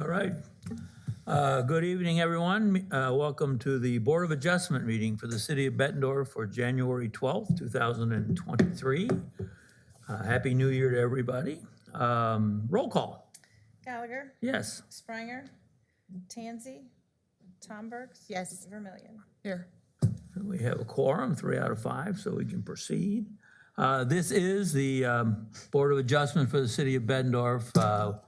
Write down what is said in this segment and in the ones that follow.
All right. Good evening, everyone. Welcome to the Board of Adjustment meeting for the City of Bettendorf for January 12th, 2023. Happy New Year to everybody. Roll call. Gallagher, Yes. Spranger, Tansey, Tombergs. Yes. Vermillion. Here. We have a quorum, 3 out of 5, so we can proceed. This is the Board of Adjustment for the City of Bettendorf.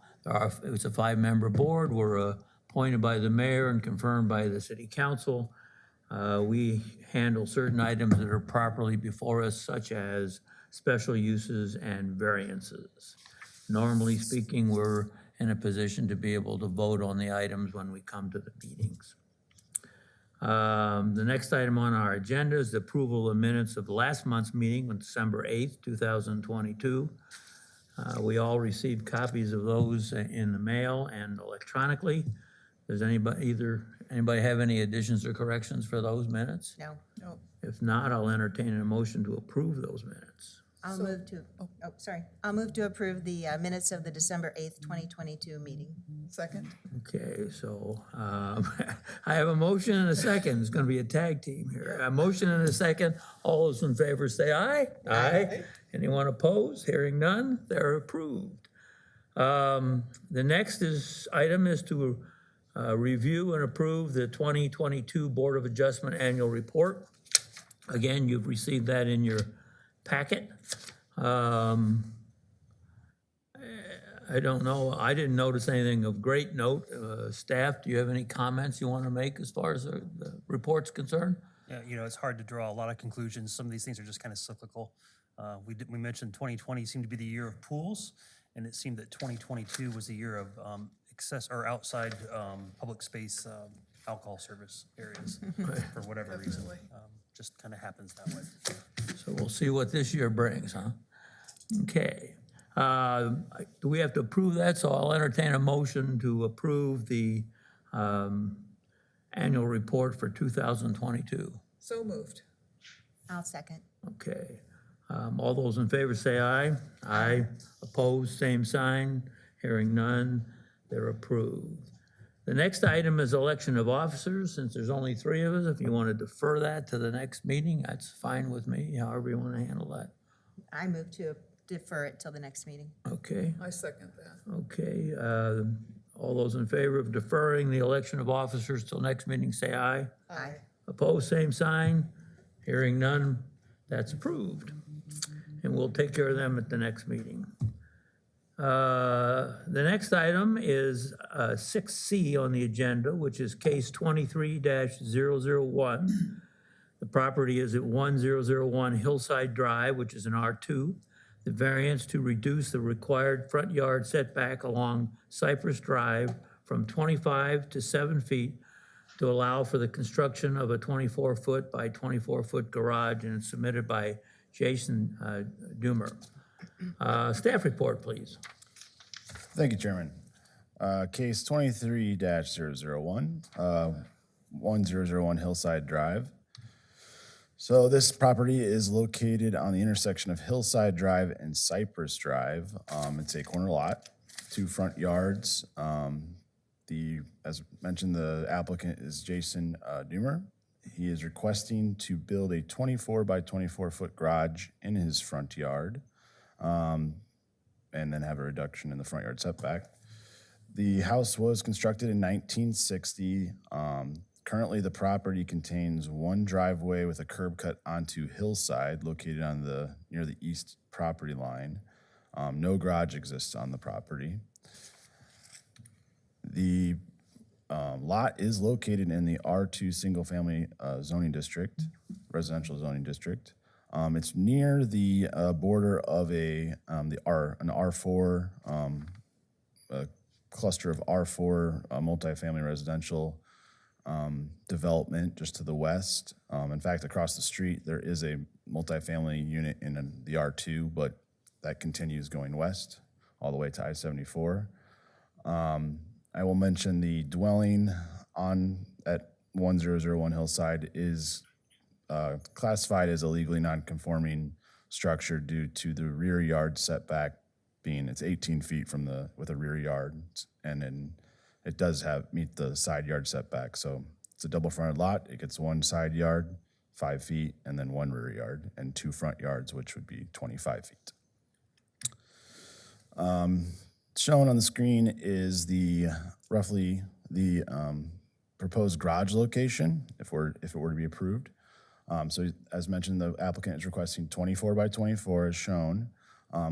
It's a 5-member board. We're appointed by the mayor and confirmed by the city council. We handle certain items that are properly before us, such as special uses and variances. Normally speaking, we're in a position to be able to vote on the items when we come to the meetings. The next item on our agenda is the approval of minutes of last month's meeting on December 8th, 2022. We all received copies of those in the mail and electronically. Does anybody have any additions or corrections for those minutes? No. No. If not, I'll entertain a motion to approve those minutes. I'll move to approve the minutes of the December 8th, 2022 meeting. Second. Okay, so I have a motion and a second. It's going to be a tag team here. A motion and a second. All those in favor say aye. Aye. Anyone opposed? Hearing none, they're approved. The next item is to review and approve the 2022 Board of Adjustment Annual Report. Again, you've received that in your packet. I don't know. I didn't notice anything of great note. Staff, do you have any comments you want to make as far as the report's concerned? Yeah, it's hard to draw a lot of conclusions. Some of these things are just kind of cyclical. We mentioned 2020 seemed to be the year of pools, and it seemed that 2022 was the year of excess or outside public space alcohol service areas for whatever reason. Just kind of happens that way. So we'll see what this year brings, huh? Okay. Do we have to approve that? So I'll entertain a motion to approve the annual report for 2022. So moved. I'll second. Okay. All those in favor say aye. Aye. Opposed, same sign. Hearing none, they're approved. The next item is election of officers. Since there's only 3 of us, if you want to defer that to the next meeting, that's fine with me, however you want to handle that. I move to defer it till the next meeting. Okay, I second that. okay. All those in favor of deferring the election of officers till next meeting, say aye. Aye. Opposed, same sign. Hearing none, that's approved. And we'll take care of them at the next meeting. The next item is 6C on the agenda, which is case 23-001. The property is at 1001 Hillside Drive, which is an R2. The variance to reduce the required front yard setback along Cypress Drive from 25 to 7 feet to allow for the construction of a 24-foot by 24-foot garage, and it's submitted by Jason Dumer. Staff report, please. Thank you, Chairman. Case 23-001, 1001 Hillside Drive. So this property is located on the intersection of Hillside Drive and Cypress Drive. It's a corner lot, 2 front yards. As mentioned, the applicant is Jason Dumer. He is requesting to build a 24 by 24 foot garage in his front yard, and then have a reduction in the front yard setback. The house was constructed in 1960. Currently, the property contains 1 driveway with a curb cut onto Hillside, located on near the east property line. No garage exists on the property. The lot is located in the R2 single-family zoning district, residential zoning district. It's near the border of an R4 a cluster of R4 multifamily residential development just to the west. In fact, across the street there is a multifamily unit in the R2, but that continues going west all the way to I-74. I will mention the dwelling at 1001 Hillside is classified as a legally non-conforming structure due to the rear yard setback being, it's 18 feet with a rear yard, and then it does meet the side yard setback. So it's a double fronted lot. It gets one side yard, 5 feet, and then one rear yard, and 2 front yards, which would be 25 feet. Shown on the screen is roughly the proposed garage location if it were to be approved. So as mentioned, the applicant is requesting 24 by 24 as shown.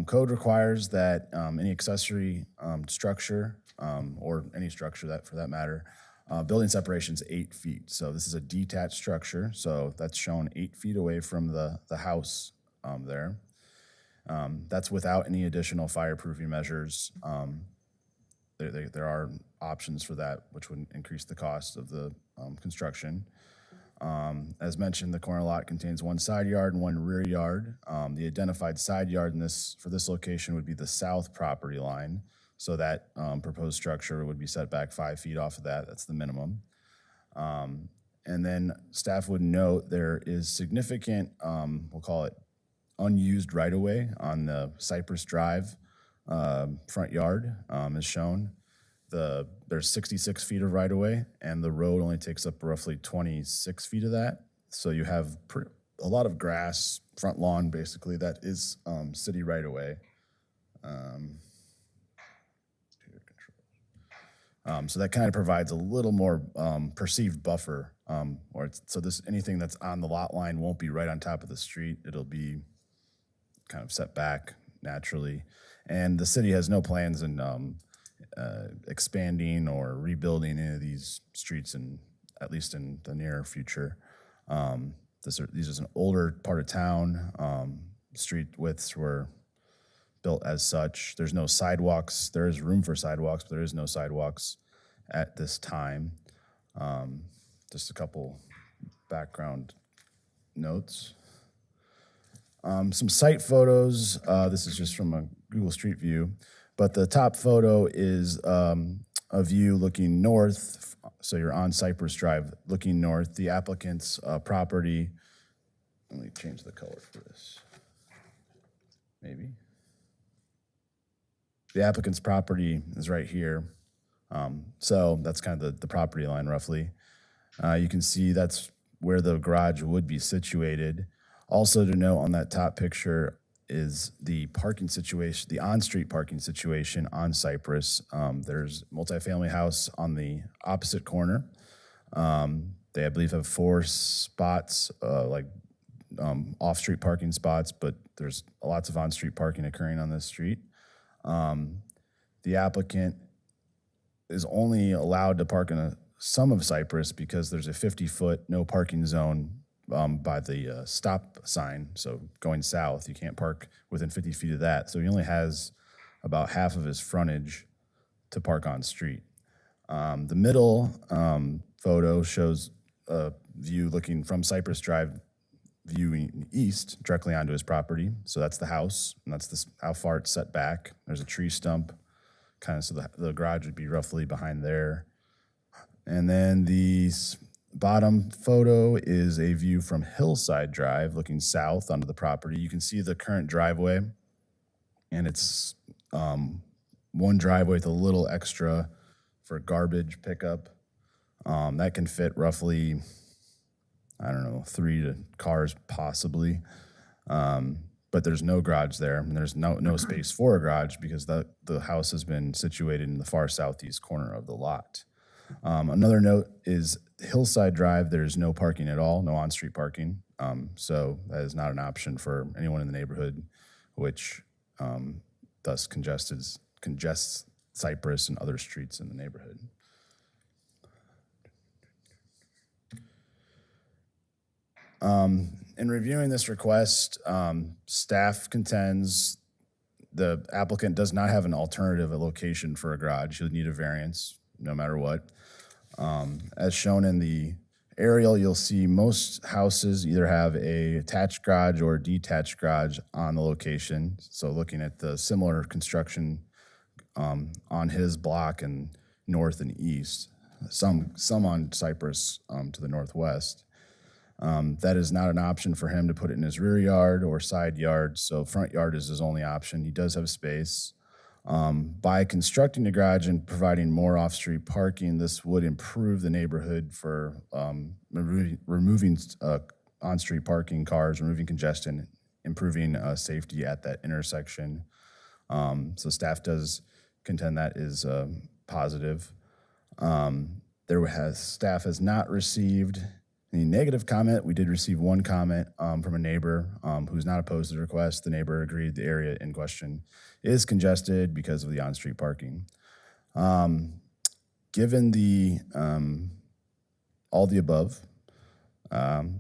Code requires that any accessory structure or any structure that for that matter, building separation is 8 feet. So this is a detached structure. So that's shown 8 feet away from the house there. That's without any additional fireproofing measures. There are options for that, which would increase the cost of the construction. As mentioned, the corner lot contains 1 side yard and 1 rear yard. The identified side yard for this location would be the south property line. So that proposed structure would be set back 5 feet off of that. That's the minimum. And then staff would note there is significant, we'll call it unused right-of-way on the Cypress Drive front yard as shown. There's 66 feet of right-of-way, and the road only takes up roughly 26 feet of that. So you have a lot of grass, front lawn, basically, that is city right-of-way. So that kind of provides a little more perceived buffer, anything that's on the lot line won't be right on top of the street. It'll be kind of set back naturally. And the city has no plans in expanding or rebuilding any of these streets, at least in the near future. These is an older part of town. Street widths were built as such. There's no sidewalks. There is room for sidewalks, but there is no sidewalks at this time. Just a couple background notes. Some site photos. This is just from a Google Street View, but the top photo is a view looking north. So you're on Cypress Drive looking north. The applicant's property, let me change the color for this, maybe. The applicant's property is right here. So that's kind of the property line roughly. You can see that's where the garage would be situated. Also to note on that top picture is the parking situation, the on-street parking situation on Cypress. There's a multifamily house on the opposite corner. They, I believe, have 4 spots, off-street parking spots, but there's lots of on-street parking occurring on this street. The applicant is only allowed to park in some of Cypress because there's a 50-foot no parking zone by the stop sign. So going south, you can't park within 50 feet of that. So he only has about half of his frontage to park on street. The middle photo shows a view looking from Cypress Drive, viewing east directly onto his property. So that's the house, and that's how far it's set back. There's a tree stump, kind of, so the garage would be roughly behind there. And then the bottom photo is a view from Hillside Drive looking south onto the property. You can see the current driveway, and it's one driveway with a little extra for garbage pickup. That can fit roughly, 3 cars possibly. But there's no garage there, and there's no space for a garage because the house has been situated in the far southeast corner of the lot. Another note is Hillside Drive, there's no parking at all, no on-street parking. So that is not an option for anyone in the neighborhood, which thus congests Cypress and other streets in the neighborhood. In reviewing this request, staff contends the applicant does not have an alternative location for a garage. You'll need a variance no matter what. As shown in the aerial, you'll see most houses either have a attached garage or detached garage on the location. So looking at the similar construction on his block and north and east, some on Cypress to the northwest. That is not an option for him to put it in his rear yard or side yard, so front yard is his only option. He does have space. By constructing the garage and providing more off-street parking, this would improve the neighborhood for removing on-street parking cars, removing congestion, improving safety at that intersection. So staff does contend that is positive. Staff has not received any negative comment. We did receive one comment from a neighbor who's not opposed to the request. The neighbor agreed the area in question is congested because of the on-street parking. Given the all the above,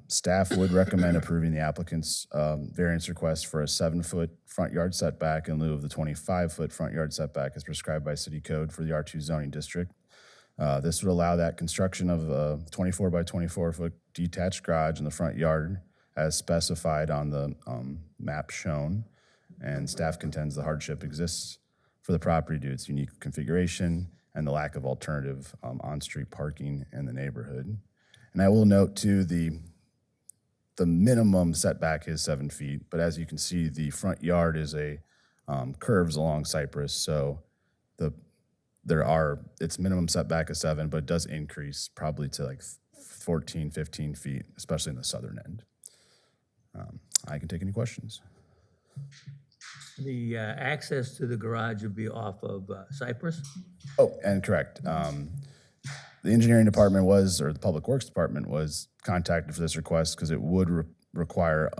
staff would recommend approving the applicant's variance request for a 7-foot front yard setback in lieu of the 25-foot front yard setback as prescribed by city code for the R2 zoning district. This would allow that construction of a 24 by 24 foot detached garage in the front yard as specified on the map shown. And staff contends the hardship exists for the property due to its unique configuration and the lack of alternative on-street parking in the neighborhood. And I will note too, the minimum setback is 7 feet, but as you can see, the front yard is curves along Cypress. So its minimum setback is 7, but it does increase probably to like 14, 15 feet, especially in the southern end. I can take any questions. The access to the garage would be off of Cypress? Oh, and correct. The engineering department or the public works department was contacted for this request because it would require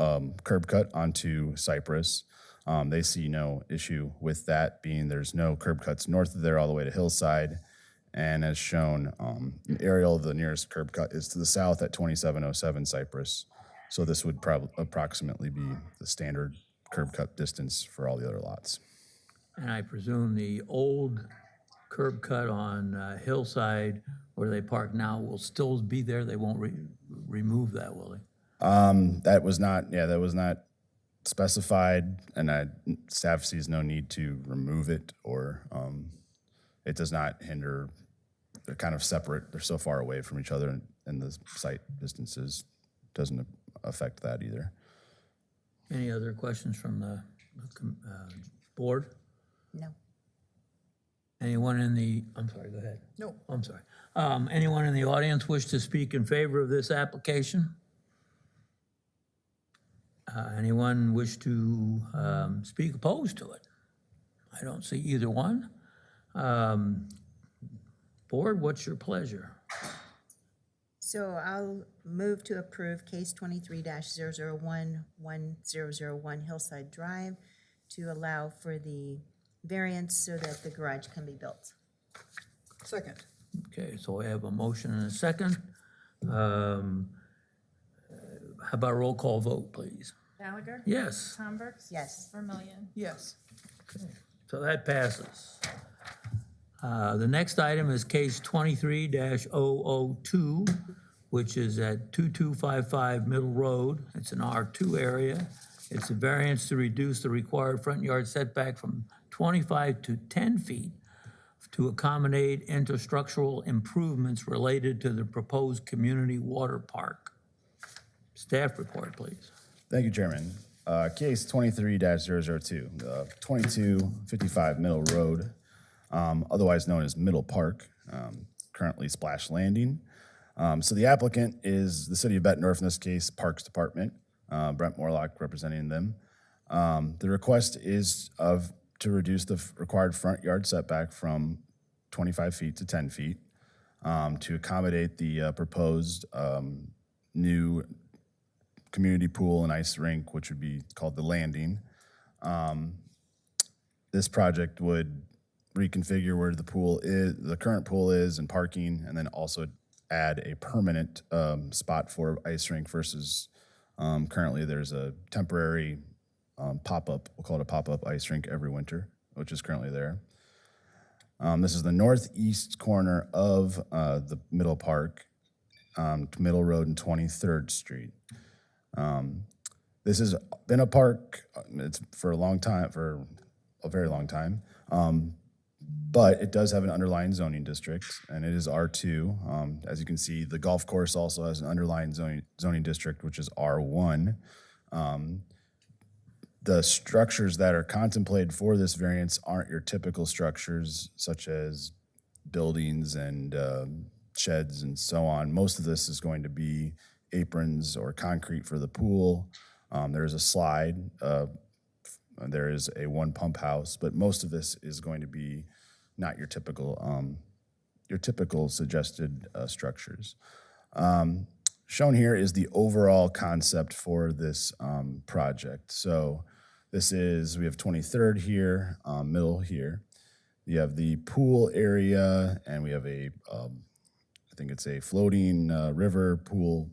curb cut onto Cypress. They see no issue with that, being there's no curb cuts north of there all the way to Hillside. And as shown, an aerial of the nearest curb cut is to the south at 2707 Cypress. So this would probably approximately be the standard curb cut distance for all the other lots. And I presume the old curb cut on Hillside where they park now will still be there? They won't remove that, will they? That was not specified, and staff sees no need to remove it, or it does not hinder. They're kind of separate. They're so far away from each other, and the site distances doesn't affect that either. Any other questions from the board? No. Anyone I'm sorry, go ahead. No. I'm sorry. Anyone in the audience wish to speak in favor of this application? Anyone wish to speak opposed to it? I don't see either one. Board, what's your pleasure? So I'll move to approve case 23-001-1001 Hillside Drive to allow for the variance so that the garage can be built. Second. Okay, so I have a motion and a second. How about a roll call vote, please? Gallagher? Yes, Tomberg? Yes. Vermillion? Yes. so that passes. The next item is case 23-002, which is at 2255 Middle Road. It's an R2 area. It's a variance to reduce the required front yard setback from 25 to 10 feet to accommodate infrastructural improvements related to the proposed community water park. Staff report, please. Thank you, Chairman. Case 23-002, 2255 Middle Road, otherwise known as Middle Park, currently Splash Landing. So the applicant is the city of Bettendorf, in this case, Parks Department, Brent Morlock representing them. The request is to reduce the required front yard setback from 25 feet to 10 feet to accommodate the proposed new community pool and ice rink, which would be called the Landing. This project would reconfigure where the current pool is and parking, and then also add a permanent spot for ice rink versus currently there's a temporary pop-up, we'll call it a pop-up ice rink every winter, which is currently there. This is the northeast corner of the Middle Park, Middle Road and 23rd Street. This has been a park, it's for a very long time, but it does have an underlying zoning district, and it is R2. As you can see, the golf course also has an underlying zoning district, which is R1. The structures that are contemplated for this variance aren't your typical structures such as buildings and sheds and so on. Most of this is going to be aprons or concrete for the pool. There's a slide. There is a one pump house, but most of this is going to be not your typical suggested structures. Shown here is the overall concept for this project. So this is, we have 23rd here, middle here. You have the pool area, and we have a, I think it's a floating river pool.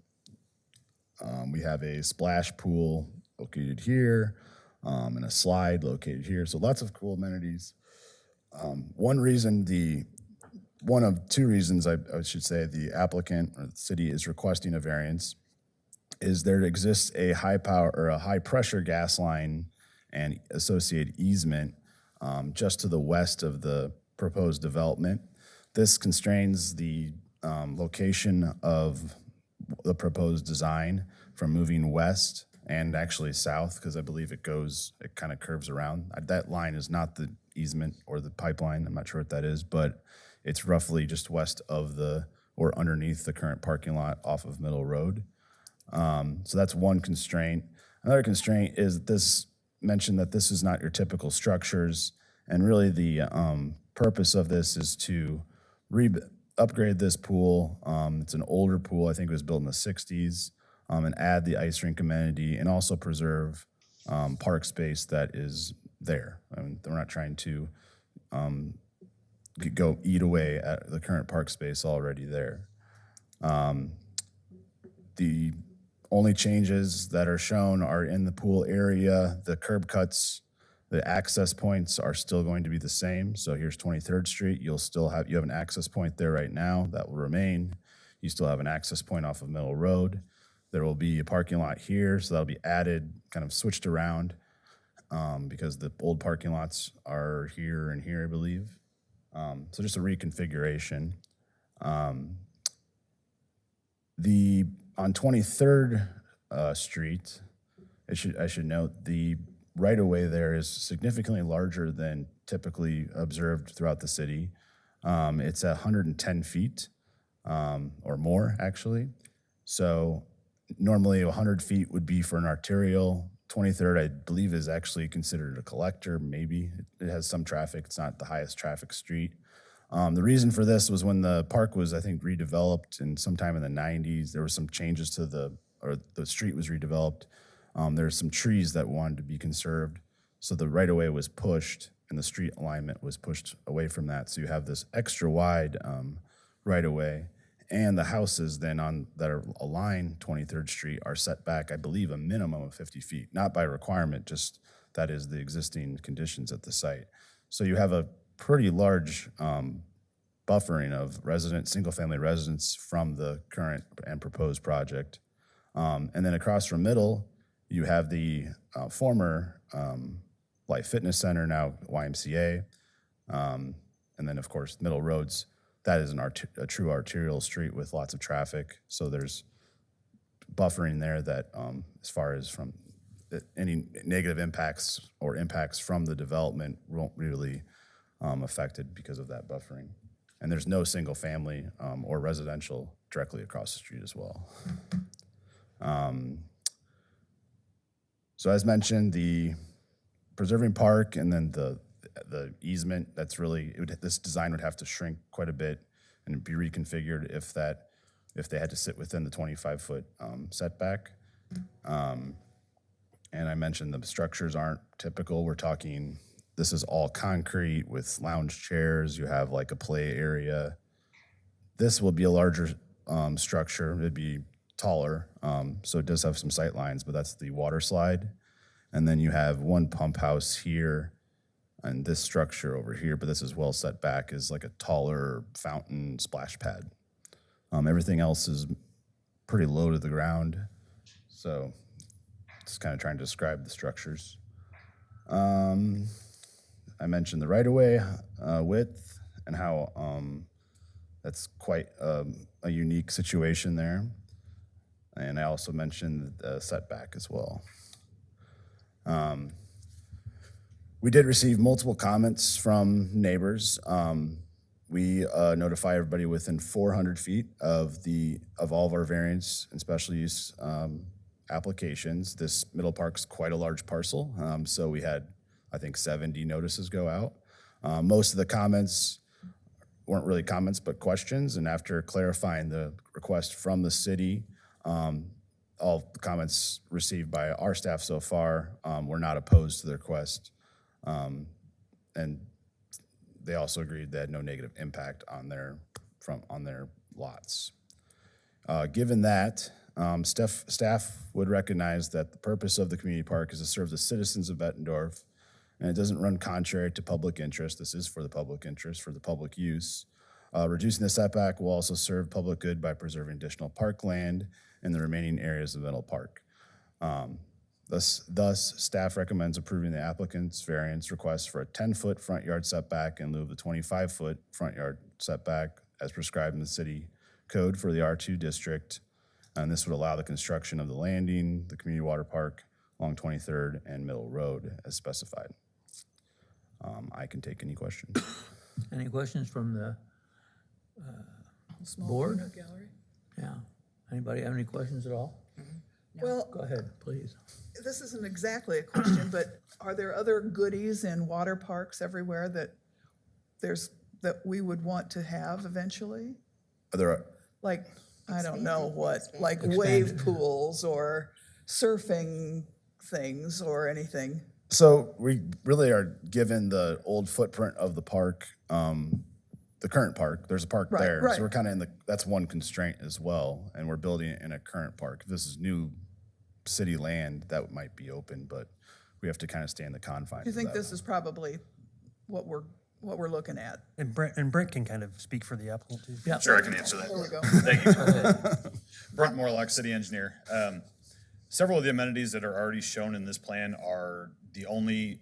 We have a splash pool located here, and a slide located here. So lots of cool amenities. One of two reasons I should say the applicant or the city is requesting a variance is there exists a high power or a high pressure gas line and associated easement just to the west of the proposed development. This constrains the location of the proposed design from moving west and actually south, because I believe it kind of curves around. That line is not the easement or the pipeline. I'm not sure what that is, but it's roughly just west of or underneath the current parking lot off of Middle Road. So that's one constraint. Another constraint is this mentioned that this is not your typical structures, and really the purpose of this is to upgrade this pool. It's an older pool. I think it was built in the 60s, and add the ice rink amenity and also preserve park space that is there. I mean, we're not trying to go eat away at the current park space already there. The only changes that are shown are in the pool area. The curb cuts, the access points are still going to be the same. So here's 23rd Street. You have an access point there right now that will remain. You still have an access point off of Middle Road. There will be a parking lot here, so that'll be added, kind of switched around because the old parking lots are here and here, I believe. So just a reconfiguration. On 23rd Street, I should note the right-of-way there is significantly larger than typically observed throughout the city. It's 110 feet or more, actually. So normally 100 feet would be for an arterial. 23rd, I believe, is actually considered a collector, maybe. It has some traffic. It's not the highest traffic street. The reason for this was when the park was, I think, redeveloped in sometime in the 90s. There were some changes to the street was redeveloped. There's some trees that wanted to be conserved. So the right-of-way was pushed and the street alignment was pushed away from that. So you have this extra wide right-of-way. And the houses then that are aligned 23rd Street are set back, I believe, a minimum of 50 feet, not by requirement, just that is the existing conditions at the site. So you have a pretty large buffering of single-family residents from the current and proposed project. And then across from Middle, you have the former Life Fitness Center, now YMCA. And then, of course, Middle Roads. That is a true arterial street with lots of traffic. So there's buffering there that as far as from any negative impacts or impacts from the development won't really affected because of that buffering. And there's no single family or residential directly across the street as well. So as mentioned, the preserving park and then the easement, that's really, this design would have to shrink quite a bit and be reconfigured if they had to sit within the 25-foot setback. And I mentioned the structures aren't typical. We're talking, this is all concrete with lounge chairs. You have like a play area. This will be a larger structure. It'd be taller, so it does have some sight lines, but that's the water slide. And then you have one pump house here and this structure over here, but this is well set back, is like a taller fountain splash pad. Everything else is pretty low to the ground. So just kind of trying to describe the structures. I mentioned the right-of-way width and how that's quite a unique situation there. And I also mentioned the setback as well. We did receive multiple comments from neighbors. We notify everybody within 400 feet of all of our variance and special use applications. This middle park's quite a large parcel, so we had, I think, 70 notices go out. Most of the comments weren't really comments, but questions, and after clarifying the request from the city, all the comments received by our staff so far were not opposed to the request. And they also agreed they had no negative impact on their lots. Given that, staff would recognize that the purpose of the community park is to serve the citizens of Bettendorf, and it doesn't run contrary to public interest. This is for the public interest, for the public use. Reducing the setback will also serve public good by preserving additional parkland in the remaining areas of Middle Park. Thus, staff recommends approving the applicant's variance request for a 10-foot front yard setback in lieu of the 25-foot front yard setback as prescribed in the city code for the R2 district. And this would allow the construction of the landing, the community water park along 23rd and Middle Road as specified. I can take any questions. Any questions from the board? Yeah. Anybody have any questions at all? Well, Go ahead, please. this isn't exactly a question, but are there other goodies in water parks everywhere that we would want to have eventually? Are there, Like, I don't know what, Expanded. like wave pools or surfing things or anything? so we really are given the old footprint of the park, the current park. There's a park Right, there. right. So we're kind of that's one constraint as well. And we're building it in a current park. If this is new city land, that might be open, but we have to kind of stay in the confines. Do you of think that. this is probably what we're looking at? And Brent can kind of speak for the applicant too. Yeah. Sure, I can answer There we that. go. Thank you. Brent Morlock, city engineer. Several of the amenities that are already shown in this plan are the only,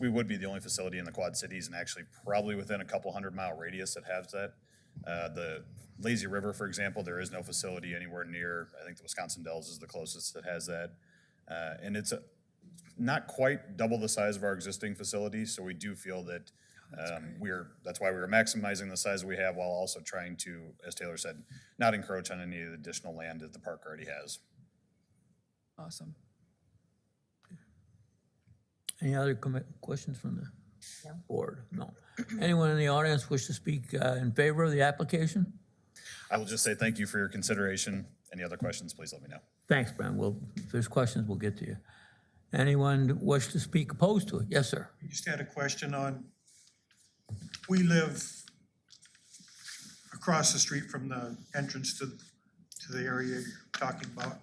we would be the only facility in the Quad Cities and actually probably within a couple 100-mile radius that has that. The Lazy River, for example, there is no facility anywhere near. I think the Wisconsin Dells is the closest that has that. And it's not quite double the size of our existing facility, so we do feel that that's why we were maximizing the size we have while also trying to, as Taylor said, not encroach on any of the additional land that the park already has. Awesome. Any other questions from the No. board? No. Anyone in the audience wish to speak in favor of the application? I will just say thank you for your consideration. Any other questions, please let me know. Thanks, Brent. If there's questions, we'll get to you. Anyone wish to speak opposed to it? Yes, sir. I just had a question on, we live across the street from the entrance to the area you're talking about.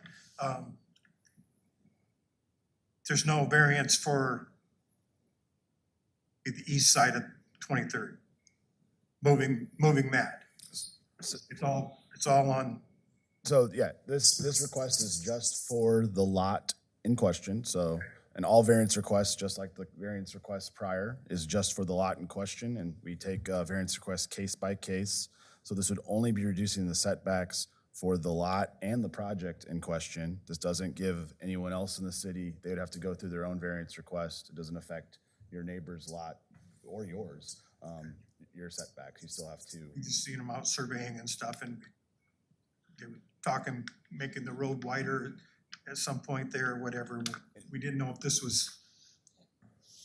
There's no variance for the east side of 23rd, moving that. It's all on, So yeah, this request is just for the lot in question. So, and all variance requests, just like the variance request prior, is just for the lot in question. And we take variance requests case by case. So this would only be reducing the setbacks for the lot and the project in question. This doesn't give anyone else in the city, they would have to go through their own variance request. It doesn't affect your neighbor's lot or yours, your setbacks. You still have to. you just seen them out surveying and stuff, and they were talking, making the road wider at some point there or whatever. We didn't know if this was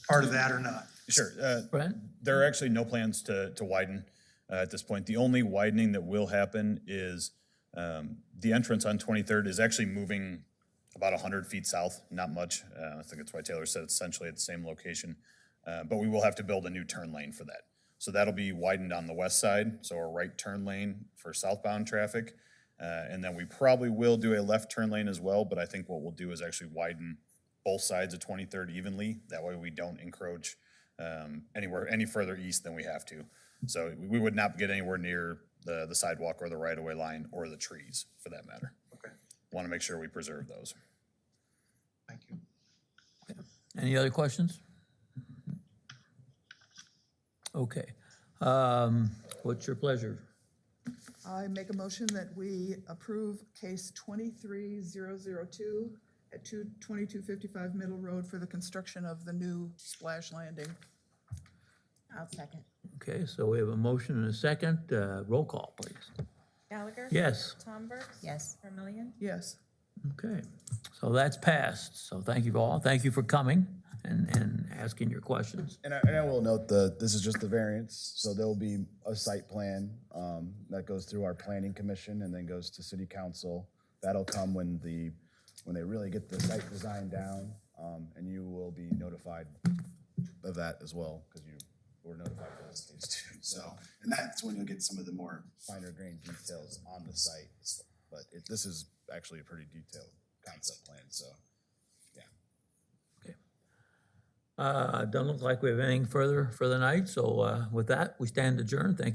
part of that or not. Sure. Brent? There are actually no plans to widen at this point. The only widening that will happen is the entrance on 23rd is actually moving about 100 feet south, not much. I think that's why Taylor said it's essentially at the same location. But we will have to build a new turn lane for that. So that'll be widened on the west side, so a right turn lane for southbound traffic. And then we probably will do a left turn lane as well, but I think what we'll do is actually widen both sides of 23rd evenly. That way we don't encroach any further east than we have to. So we would not get anywhere near the sidewalk or the right-of-way line or the trees, for that matter. Okay, Want to make sure we preserve those. thank you. Any other questions? Okay. What's your pleasure? I make a motion that we approve case 23002 at 2255 Middle Road for the construction of the new splash landing. I'll second. Okay, so we have a motion and a second. Roll call, please. Gallagher? Yes. Tom Burks? Yes. Vermillion? Yes. Okay, so that's passed. So thank you all. Thank you for coming and asking your questions. And I will note this is just the variance, so there'll be a site plan that goes through our planning commission and then goes to city council. That'll come when they really get the site design down, and you will be notified of that as well, because you were notified for this case too. So, and that's when you'll get some of the more finer grained details on the site. But this is actually a pretty detailed concept plan, so, yeah. Doesn't look like we have anything further for the night, so with that, we stand adjourned. Thank you.